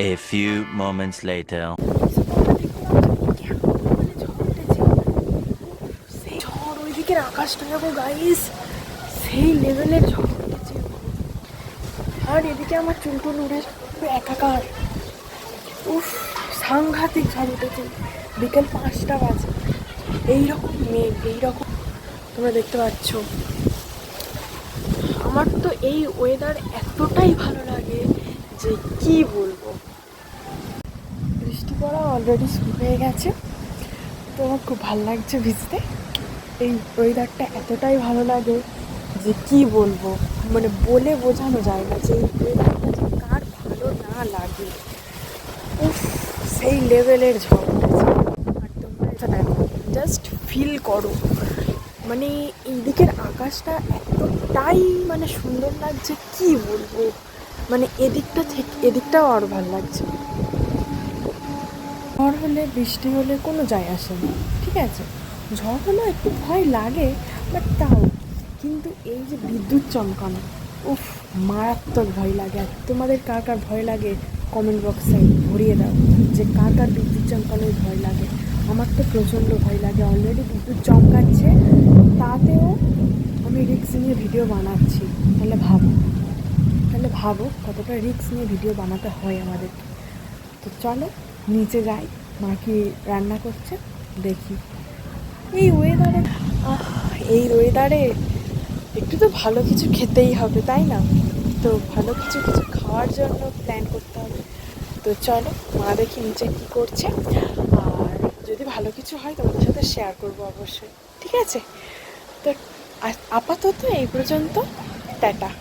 A few moments later. সেই ঝড়, ওইদিকের আকাশটা দেখো গাইস, সেই লেভেলের ঝড় উঠেছে। আর এদিকে আমার চুলটুল উড়ে পুরো একাকার। উফ, সাংঘাতিক ঝড় উঠেছে। বিকেল 5টা বাজে, এইরকম মেঘ, এইরকম তোমরা দেখতে পাচ্ছ। আমার তো এই ওয়েদার এতটাই ভালো লাগে যে কি বলবো। বৃষ্টি পড়া অলরেডি শুরু হয়ে গেছে, তো আমার খুব ভালো লাগছে ভিজতে। এই ওয়েদারটা এতটাই ভালো লাগে যে কি বলবো, মানে বলে বোঝানো যায় না যে এই ওয়েদারটা যে কার ভালো না লাগে। উফ, সেই লেভেলের ঝড় উঠেছে। আর তোমরা এটা দেখো, জাস্ট ফিল করো, মানে এই দিকের আকাশটা এতটাই মানে সুন্দর লাগছে কি বলবো। মানে এদিকটা থেকে এদিকটাও আরও ভালো লাগছে। ঝড় হলে বৃষ্টি হলে কোনো যায় আসে না, ঠিক আছে। ঝড় হলেও একটু ভয় লাগে, বাট তাও কিন্তু এই যে বিদ্যুৎ চমকানো, উফ, মারাত্মক ভয় লাগে। আর তোমাদের কার কার ভয় লাগে কমেন্ট বক্সে ভরিয়ে দাও যে কার কার বিদ্যুৎ চমকানোয় ভয় লাগে। আমার তো প্রচণ্ড ভয় লাগে, অলরেডি বিদ্যুৎ চমকাচ্ছে, তাতেও আমি রিস্ক নিয়ে ভিডিও বানাচ্ছি। তাহলে ভাবো কতটা রিস্ক নিয়ে ভিডিও বানাতে হয় আমাদেরকে। তো চলো নিচে যাই, মা কি রান্না করছে দেখি। এই ওয়েদারে এই ওয়েদারে একটু তো ভালো কিছু খেতেই হবে, তাই না? তো ভালো কিছু কিছু খাওয়ার জন্য প্ল্যান করতে হবে। তো চলো মা দেখি নিচে কী করছে, আর যদি ভালো কিছু হয় তোমাদের সাথে শেয়ার করবো অবশ্যই, ঠিক আছে? তো আপাতত এই পর্যন্ত, টাটা।